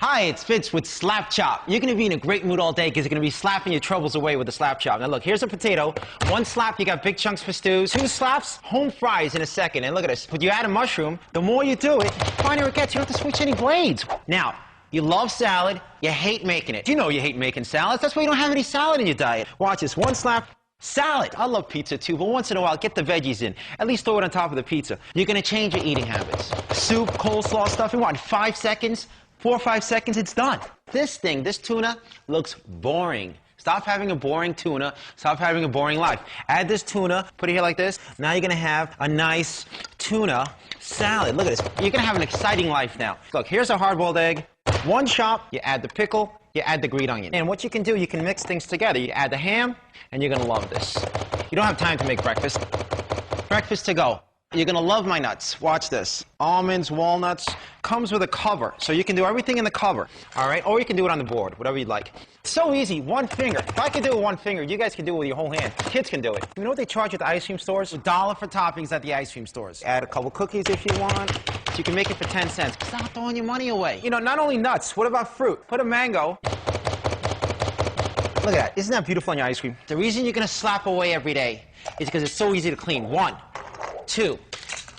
Hi, it's Fitz with Slap Chop. You're going to be in a great mood all day because you're going to be slapping your troubles away with the Slap Chop. Now look, here's a potato. One slap, you got big chunks for stews. Two slaps, home fries in a second. And look at this. When you add a mushroom, the more you do it, the finer it gets. You don't have to switch any blades. Now, you love salad, you hate making it. You know you hate making salads. That's why you don't have any salad in your diet. Watch this. One slap. Salad. I love pizza too, but once in a while, get the veggies in. At least throw it on top of the pizza. You're going to change your eating habits. Soup, coleslaw, stuffing, what, 5 seconds? 4 or 5 seconds, it's done. This tuna, looks boring. Stop having a boring tuna. Stop having a boring life. Add this tuna, put it here like this. Now you're going to have a nice tuna salad. Look at this. You're going to have an exciting life now. Look, here's a hard-boiled egg. One chop, you add the pickle, you add the green onion. And what you can do, you can mix things together. You add the ham, and you're going to love this. You don't have time to make breakfast. Breakfast to go. You're going to love my nuts. Watch this. Almonds, walnuts. Comes with a cover, so you can do everything in the cover. All right? Or you can do it on the board, whatever you'd like. It's so easy. One finger. If I can do it with one finger, you guys can do it with your whole hand. Kids can do it. You know what they charge at the ice cream stores? $1 for toppings at the ice cream stores. Add a couple cookies if you want. So you can make it for 10 cents. Stop throwing your money away. You know, not only nuts. What about fruit? Put a mango. Look at that. Isn't that beautiful on your ice cream? The reason you're going to slap away every day is because it's so easy to clean. 1, 2,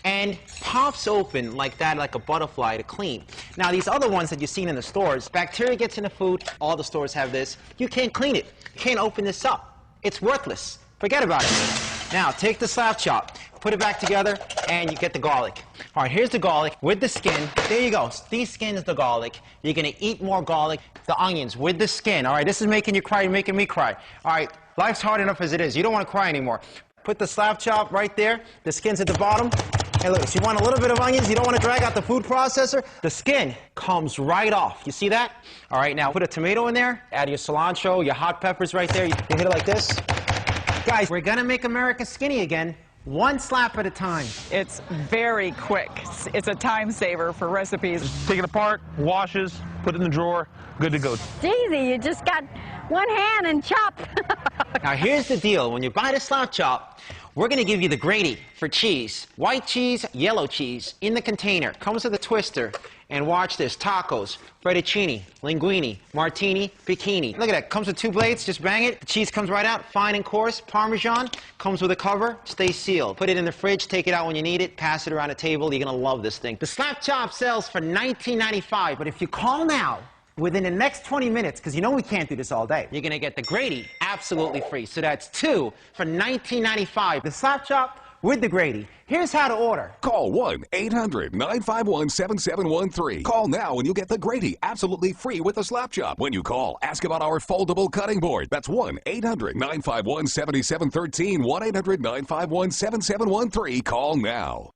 and pops open like that, like a butterfly to clean. Now, these other ones that you've seen in the stores, bacteria gets in the food. All the stores have this. You can't clean it. You can't open this up. It's worthless. Forget about it. Now, take the Slap Chop, put it back together, and you get the garlic. All right, here's the garlic with the skin. There you go. These skins the garlic. You're going to eat more garlic. The onions with the skin. All right, this is making you cry, you're making me cry. All right, life's hard enough as it is. You don't want to cry anymore. Put the Slap Chop right there. The skin's at the bottom. Hey, look, if you want a little bit of onions, you don't want to drag out the food processor, the skin comes right off. You see that? All right, now put a tomato in there. Add your cilantro, your hot peppers right there. You hit it like this. Guys, we're going to make America skinny again. One slap at a time. It's very quick. It's a time saver for recipes. Just take it apart, washes, put it in the drawer, good to go. It's easy. You just got one hand and chop. Now, here's the deal. When you buy the Slap Chop, we're going to give you the Grady for cheese. White cheese, yellow cheese in the container. Comes with a twister. And watch this. Tacos, fettuccine, linguine, martini, bikini. Look at that. Comes with 2 blades. Just bang it. The cheese comes right out. Fine and coarse. Parmesan. Comes with a cover. Stays sealed. Put it in the fridge. Take it out when you need it. Pass it around the table. You're going to love this thing. The Slap Chop sells for $19.95. But if you call now, within the next 20 minutes, because you know we can't do this all day, you're going to get the Grady absolutely free. So that's 2 for $19.95. The Slap Chop with the Grady. Here's how to order. Call 1-800-951-7713. Call now and you'll get the Grady absolutely free with the Slap Chop. When you call, ask about our foldable cutting board. That's 1-800-951-7713. 1-800-951-7713. Call now.